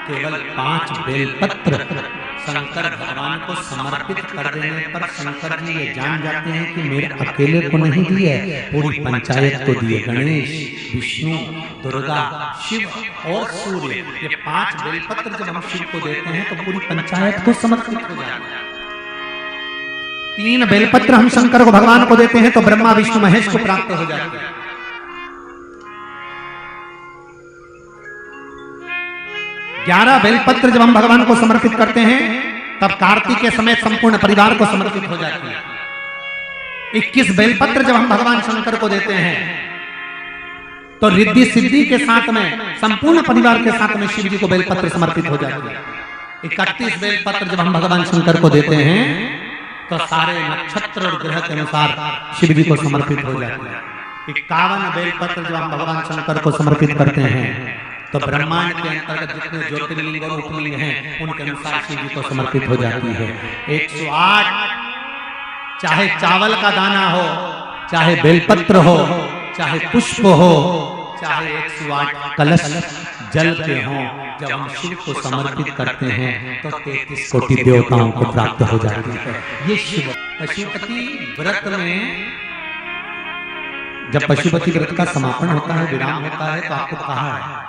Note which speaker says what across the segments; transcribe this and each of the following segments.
Speaker 1: केवल 5 बेलपत्र शंकर भगवान को समर्पित कर देने पर शंकर जी ये जान जाते हैं कि मेरे अकेले को नहीं दिए, पूरी पंचायत को दिए। गणेश, विष्णु, दुर्गा, शिव और सूर्य, ये 5 बेलपत्र जब हम शिव को देते हैं तो पूरी पंचायत को समर्पित हो जाता है। 3 बेलपत्र हम शंकर को भगवान को देते हैं तो ब्रह्मा, विष्णु, महेश को प्राप्त हो जाते हैं। 11 बेलपत्र जब हम भगवान को समर्पित करते हैं तब कार्तिक के समय संपूर्ण परिवार को समर्पित हो जाती है। 21 बेलपत्र जब हम भगवान शंकर को देते हैं तो रिद्धि सिद्धि के साथ में संपूर्ण परिवार के साथ में शिव जी को बेलपत्र समर्पित हो जाती है। 31 बेलपत्र जब हम भगवान शंकर को देते हैं तो सारे नक्षत्र और ग्रह के अनुसार शिव जी को समर्पित हो जाती है। 51 बेलपत्र जब हम भगवान शंकर को समर्पित करते हैं तो ब्रह्मांड के अंतर्गत जितने ज्योतिर्लिंग और उपलिंग हैं उनके अनुसार शिव जी को समर्पित हो जाती है। 108, चाहे चावल का दाना हो, चाहे बेलपत्र हो, चाहे पुष्प हो, चाहे 108 कलश जल के हों, जब हम शिव को समर्पित करते हैं तो 33 कोटि देवताओं को प्राप्त हो जाती है। ये शिव पशुपति व्रत में, जब पशुपति व्रत का समापन होता है, विराम होता है, तो आपको कहा है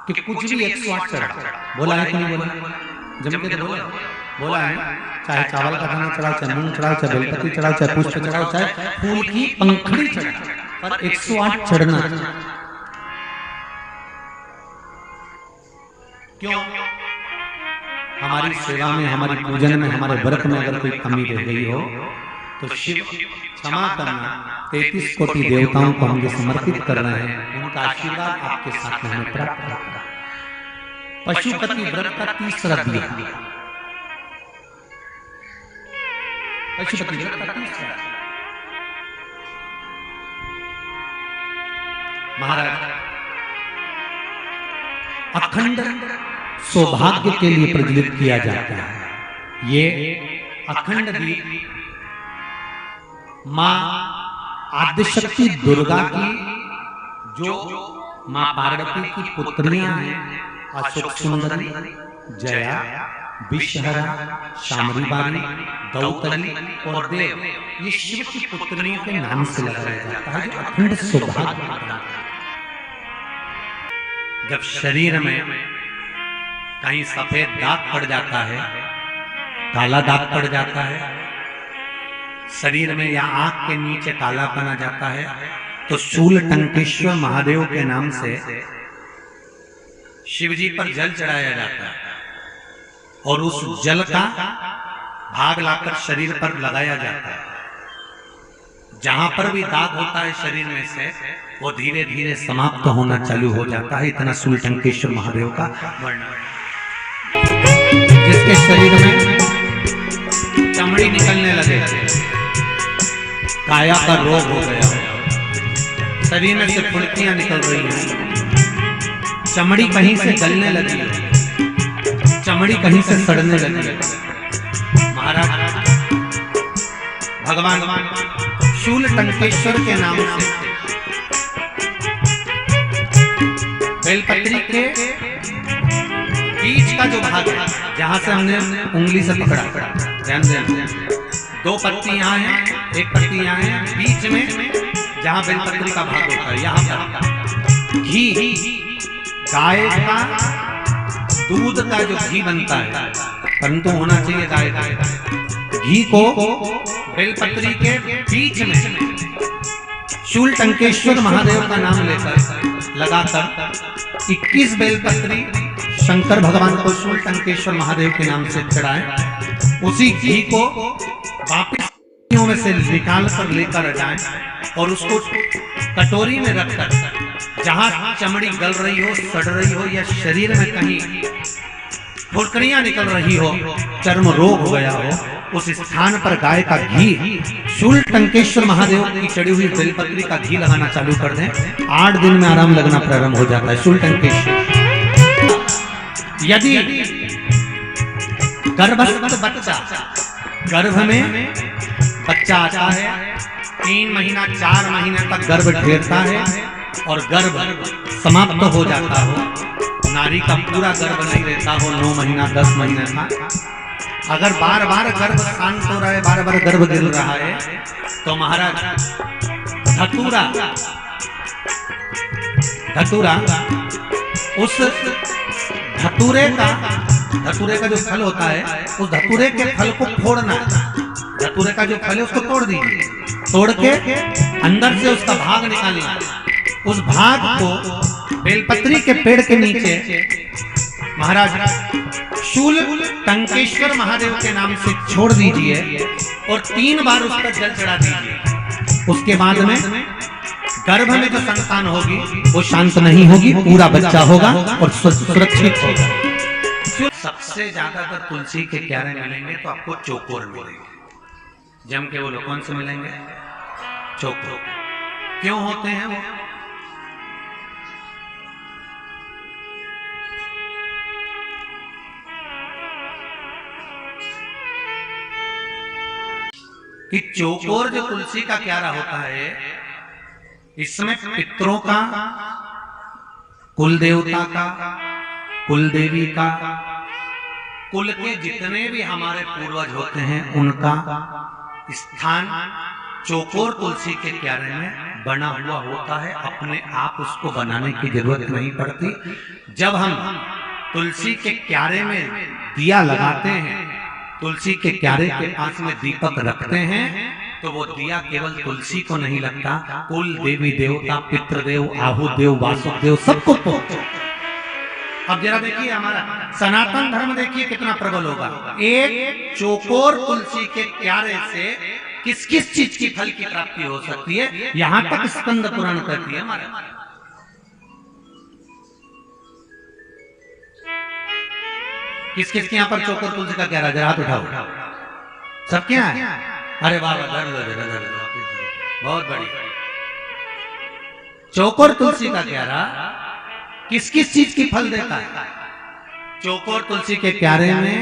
Speaker 1: कि कुछ भी 108 चढ़ा, बोला है कि नहीं बोला? जम के तो बोला है, चाहे चावल का दाना चढ़ाओ, चाहे मूंग चढ़ाओ, चाहे बेलपत्री चढ़ाओ, चाहे पुष्प चढ़ाओ, चाहे फूल की पंखड़ी चढ़ाओ, पर 108 चढ़ना। क्यों? हमारी सेवा में, हमारी पूजन में, हमारे व्रत में अगर कोई कमी रह गई हो तो शिव क्षमा करना। 33 कोटि देवताओं को हम जो समर्पित कर रहे हैं उनका आशीर्वाद आपके साथ में हमें प्राप्त होगा। पशुपति व्रत का तीसरा दिया, पशुपति व्रत का तीसरा। महाराज अखंड सौभाग्य के लिए प्रज्वलित किया जाता है। ये अखंड दीप मां आदिशक्ति दुर्गा की, जो मां पार्वती की पुत्रियां हैं, अशोक सुंदरी, जया, विषहरा, शामरीबाई, दौतली और देव, ये शिव की पुत्रियों के नाम से लगाया जाता है, जो अखंड सौभाग्य। जब शरीर में कहीं सफेद दाग पड़ जाता है, काला दाग पड़ जाता है, शरीर में या आंख के नीचे कालापन आ जाता है, तो शूल टंकेश्वर महादेव के नाम से शिव जी पर जल चढ़ाया जाता है और उस जल का भाग लाकर शरीर पर लगाया जाता है। जहां पर भी दाग होता है शरीर में से, वो धीरे धीरे समाप्त होना चालू हो जाता है। इतना शूल टंकेश्वर महादेव का वर्णन। जिसके शरीर में चमड़ी निकलने लगे, काया का रोग हो गया, शरीर में से फुल्कियां निकल रही हैं, चमड़ी कहीं से गलने लगी, चमड़ी कहीं से सड़ने लगी, महाराज भगवान शूल टंकेश्वर के नाम से बेलपत्री के बीच का जो भाग है, जहां से हमने उंगली से पकड़ा, ध्यान देना, 2 पत्ती यहाँ है, 1 पत्ती यहाँ है, बीच में जहां बेलपत्री का भाग होता है, यहाँ पर घी, गाय का दूध का जो घी बनता है, परंतु होना चाहिए गाय का घी को बेलपत्री के बीच में शूल टंकेश्वर महादेव का नाम लेकर लगाकर 21 बेलपत्री शंकर भगवान को शूल टंकेश्वर महादेव के नाम से चढ़ाएं। उसी घी को वापिस में से निकाल कर लेकर जाएं और उसको कटोरी में रखकर जहां चमड़ी गल रही हो, सड़ रही हो, या शरीर में कहीं फुरकड़ियां निकल रही हो, चर्म रोग हो गया हो, उस स्थान पर गाय का घी, शूल टंकेश्वर महादेव की चढ़ी हुई बेलपत्री का घी लगाना चालू कर दें। 8 दिन में आराम लगना प्रारंभ हो जाता है। शूल टंकेश्वर, यदि गर्भस्थ बच्चा, गर्भ में बच्चा आता है, 3 महीना 4 महीने तक गर्भ घेरता है और गर्भ समाप्त हो जाता हो, नारी का पूरा गर्भ नहीं रहता हो 9 महीना 10 महीने का, अगर बार बार गर्भ शांत हो रहा है, बार बार गर्भ गिर रहा है, तो महाराज धतूरा उस धतूरे का जो फल होता है, उस धतूरे के फल को फोड़ना, धतूरे का जो फल है उसको तोड़ दीजिए, तोड़ के अंदर से उसका भाग निकालना, उस भाग को बेलपत्री के पेड़ के नीचे महाराज शूल टंकेश्वर महादेव के नाम से छोड़ दीजिए और 3 बार उस पर जल चढ़ा दीजिए। उसके बाद में गर्भ में जो संतान होगी वो शांत नहीं होगी, पूरा बच्चा होगा और सुरक्षित होगा। सबसे ज्यादातर तुलसी के क्यारे मिलेंगे तो आपको चौकोर मिलेंगे, जम के वो लोग कौन से मिलेंगे? चौकोर। क्यों होते हैं वो? कि चौकोर जो तुलसी का क्यारा होता है, इसमें पितरों का, कुल देवता का, कुल देवी का, कुल के जितने भी हमारे पूर्वज होते हैं उनका स्थान चौकोर तुलसी के क्यारे में बना हुआ होता है। अपने आप उसको बनाने की जरूरत नहीं पड़ती। जब हम तुलसी के क्यारे में दिया लगाते हैं, तुलसी के क्यारे के पास में दीपक रखते हैं, तो वो दिया केवल तुलसी को नहीं लगता, कुल देवी देवता, पितृदेव, आहुदेव, वासुदेव सबको पहुंचे। अब जरा देखिए हमारा सनातन धर्म देखिए कितना प्रबल होगा। एक चौकोर तुलसी के क्यारे से किस किस चीज की फल की प्राप्ति हो सकती है, यहां तक स्कंद पुराण कहती है हमारे। किस किस के यहाँ पर चौकोर तुलसी का क्यारा? जरा हाथ उठाओ। सबके यहाँ है? अरे वाह, बहुत बड़ी। चौकोर तुलसी का क्यारा किस किस चीज की फल देता है? चौकोर तुलसी के क्यारे में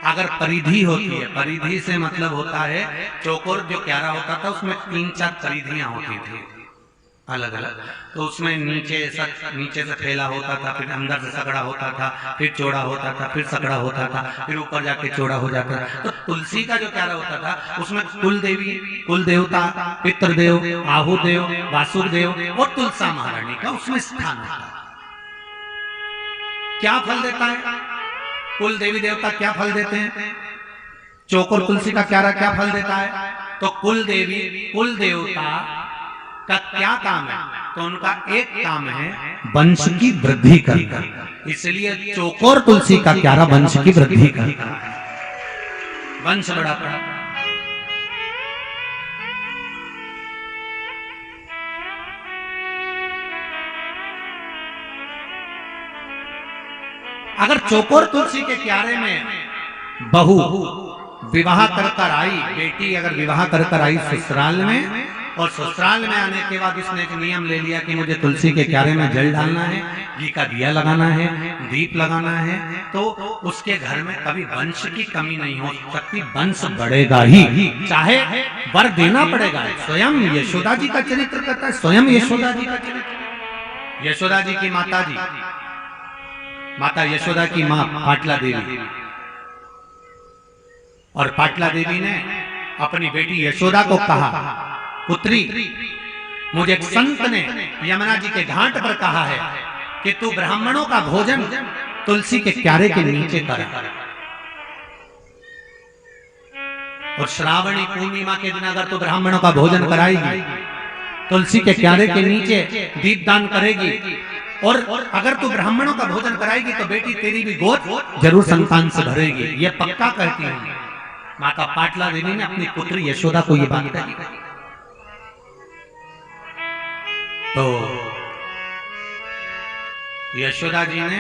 Speaker 1: अगर परिधि होती है, परिधि से मतलब होता है, चौकोर जो क्यारा होता था उसमें 3-4 परिधियां होती थी अलग अलग, तो उसमें नीचे से फैला होता था, फिर अंदर से सकड़ा होता था, फिर चौड़ा होता था, फिर सकड़ा होता था, फिर ऊपर जाके चौड़ा हो जाता था। तो तुलसी का जो क्यारा होता था उसमें कुल देवी, कुल देवता, पितृदेव, आहुदेव, वासुदेव और तुलसा महारानी का उसमें स्थान होता है। क्या फल देता है? कुल देवी देवता क्या फल देते हैं? चौकोर तुलसी का क्यारा क्या फल देता है? तो कुल देवी, कुल देवता का क्या काम है? तो उनका एक काम है वंश की वृद्धि करना, इसलिए चौकोर तुलसी का क्यारा वंश की वृद्धि करता है, वंश बढ़ाता है। अगर चौकोर तुलसी के क्यारे में बहू विवाह कर आई, बेटी अगर विवाह कर आई ससुराल में, और ससुराल में आने के बाद उसने एक नियम ले लिया कि मुझे तुलसी के क्यारे में जल डालना है, घी का दिया लगाना है, दीप लगाना है, तो उसके घर में कभी वंश की कमी नहीं हो सकती, वंश बढ़ेगा ही, चाहे वर देना पड़ेगा। स्वयं यशोदा जी का चरित्र कहता है, स्वयं यशोदा जी का चरित्र, यशोदा जी की माता जी, माता यशोदा की मां पाटला देवी, और पाटला देवी ने अपनी बेटी यशोदा को कहा, पुत्री मुझे एक संत ने यमुना जी के घाट पर कहा है कि तू ब्राह्मणों का भोजन तुलसी के क्यारे के नीचे कर, और श्रावणी पूर्णिमा के दिन अगर तू ब्राह्मणों का भोजन कराएगी, तुलसी के क्यारे के नीचे दीपदान करेगी, और अगर तू ब्राह्मणों का भोजन कराएगी तो बेटी तेरी भी गोद जरूर संतान से भरेगी, ये पक्का कहती है माता पाटला देवी ने अपनी पुत्री यशोदा को ये बात कही। तो यशोदा जी ने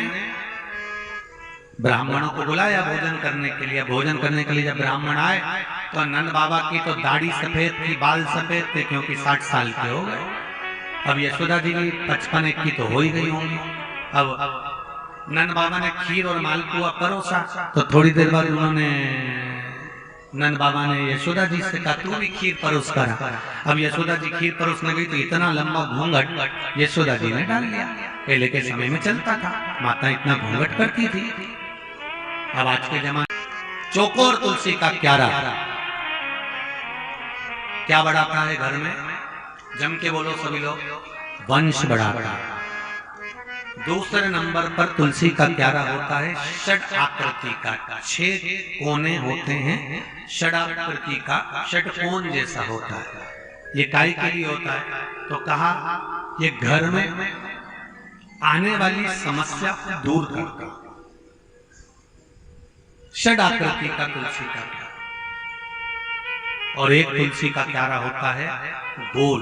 Speaker 1: ब्राह्मणों को बुलाया भोजन करने के लिए। भोजन करने के लिए जब ब्राह्मण आए तो नंद बाबा की तो दाढ़ी सफेद थी, बाल सफेद थे, क्योंकि 60 साल के हो गए। अब यशोदा जी की 55 की तो हो ही गई होंगी। अब नंद बाबा ने खीर और मालपुआ परोसा, तो थोड़ी देर बाद उन्होंने नंद बाबा ने यशोदा जी से कहा तू भी खीर परोस कर। अब यशोदा जी खीर परोसने गई तो इतना लंबा घूंघट यशोदा जी ने डाल लिया। पहले के समय में चलता था, माता इतना घूंघट करती थी। अब आज के जमाने चोकोर तुलसी का क्यारा क्या बढ़ाता है घर में? जम के बोलो सभी लोग, वंश बढ़ाता है। दूसरे नंबर पर तुलसी का क्यारा होता है षड आकृति का, 6 कोने होते हैं, षड आकृति का, षटकोण जैसा होता है। ये काय के लिए होता है? तो कहा ये घर में आने वाली समस्या को दूर करता। षड आकृति का तुलसी का क्यारा। और एक तुलसी का क्यारा होता है गोल,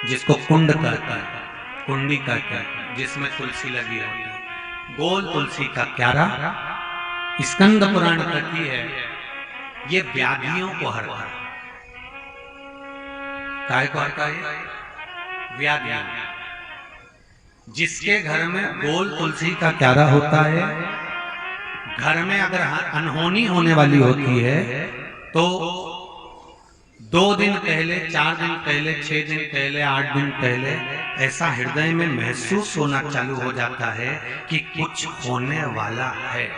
Speaker 1: जिसको कुंड कहता है, कुंडी कहता है, जिसमें तुलसी लगी होती है। गोल तुलसी का क्यारा स्कंद पुराण कहती है ये व्याधियों को हरता है। काय को हरता है? व्याधियां। जिसके घर में गोल तुलसी का क्यारा होता है, घर में अगर अनहोनी होने वाली होती है तो 2 दिन पहले, 4 दिन पहले, 6 दिन पहले, 8 दिन पहले ऐसा हृदय में महसूस होना चालू हो जाता है कि कुछ होने वाला है।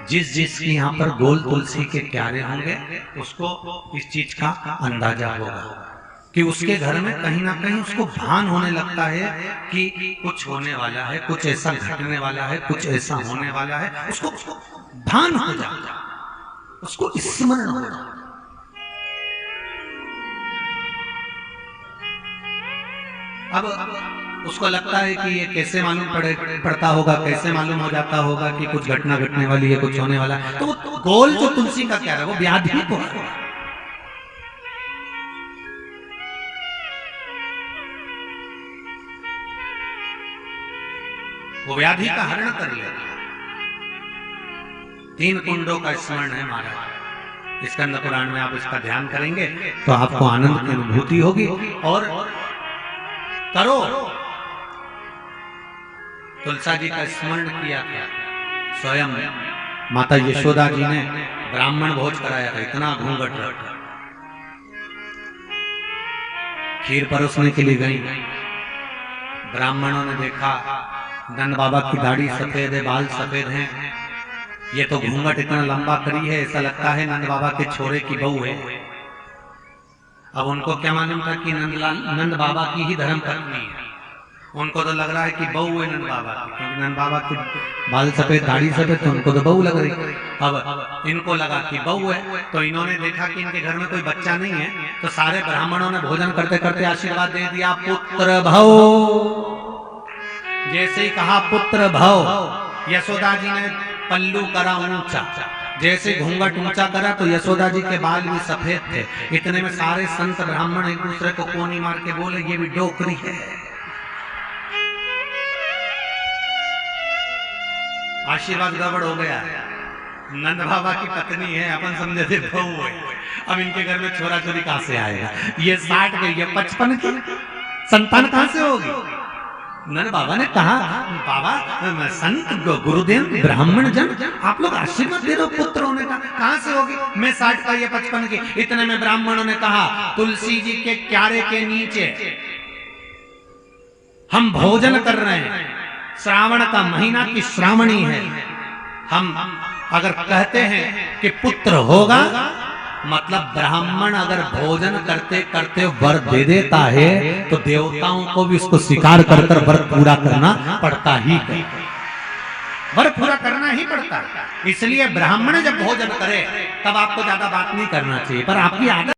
Speaker 1: जिसकी यहाँ पर गोल तुलसी के क्यारे होंगे उसको इस चीज का अंदाजा होगा कि उसके घर में कहीं ना कहीं उसको भान होने लगता है कि कुछ होने वाला है, कुछ ऐसा घटने वाला है, कुछ ऐसा होने वाला है। उसको भान हो जाता, उसको स्मरण हो जाता। अब उसको लगता है कि ये कैसे मालूम पड़ता होगा, कैसे मालूम हो जाता होगा कि कुछ घटना घटने वाली है, कुछ होने वाला है। तो वो गोल जो तुलसी का क्या है वो व्याधि को है। वो व्याधि का हरण कर लेता। 3 कुंडों का स्मरण है महाराज। स्कंद पुराण में आप इसका ध्यान करेंगे तो आपको आनंद की अनुभूति होगी। और करो, तुलसा जी का स्मरण किया था। स्वयं माता यशोदा जी ने ब्राह्मण भोज कराया था, इतना घूंघट रखा। खीर परोसने के लिए गई, ब्राह्मणों ने देखा नंद बाबा की दाढ़ी सफेद है, बाल सफेद हैं, ये तो घूंघट इतना लंबा करी है, ऐसा लगता है नंद बाबा के छोरे की बहू है। अब उनको क्या मालूम था कि नंद बाबा की ही धर्म पत्नी है। उनको तो लग रहा है कि बहू है नंद बाबा की, क्योंकि नंद बाबा की बाल सफेद, दाढ़ी सफेद, तो उनको तो बहू लग रही। अब इनको लगा कि बहू है, तो इन्होंने देखा कि इनके घर में कोई बच्चा नहीं है, तो सारे ब्राह्मणों ने भोजन करते करते आशीर्वाद दे दिया, पुत्र भव। जैसे ही कहा पुत्र भव, यशोदा जी ने पल्लू करा ऊंचा। जैसे घूंघट ऊंचा करा तो यशोदा जी के बाल भी सफेद थे। इतने में सारे संत ब्राह्मण एक दूसरे को कोनी मार के बोले ये भी डोकरी है। आशीर्वाद गड़बड़ हो गया। नंद बाबा की पत्नी है, अपन समझे थे बहू है। अब इनके घर में छोरा छोरी कहां से आएगा? ये 60 गई, ये 55 की संतान कहां से होगी? नंद बाबा ने कहा बाबा संत गुरुदेव ब्राह्मण जन आप लोग आशीर्वाद दे रहे हो पुत्र होने का, कहां से होगी? मैं 60 का, ये 55 की। इतने में ब्राह्मणों ने कहा तुलसी जी के क्यारे के नीचे हम भोजन कर रहे हैं, श्रावण का महीना की श्रावणी है, हम अगर कहते हैं कि पुत्र होगा, मतलब ब्राह्मण अगर भोजन करते करते वर दे देता है तो देवताओं को भी उसको स्वीकार कर कर वर पूरा करना पड़ता ही है। वर पूरा करना ही पड़ता है। इसलिए ब्राह्मण जब भोजन करे तब आपको ज्यादा बात नहीं करना चाहिए, पर आपकी आदत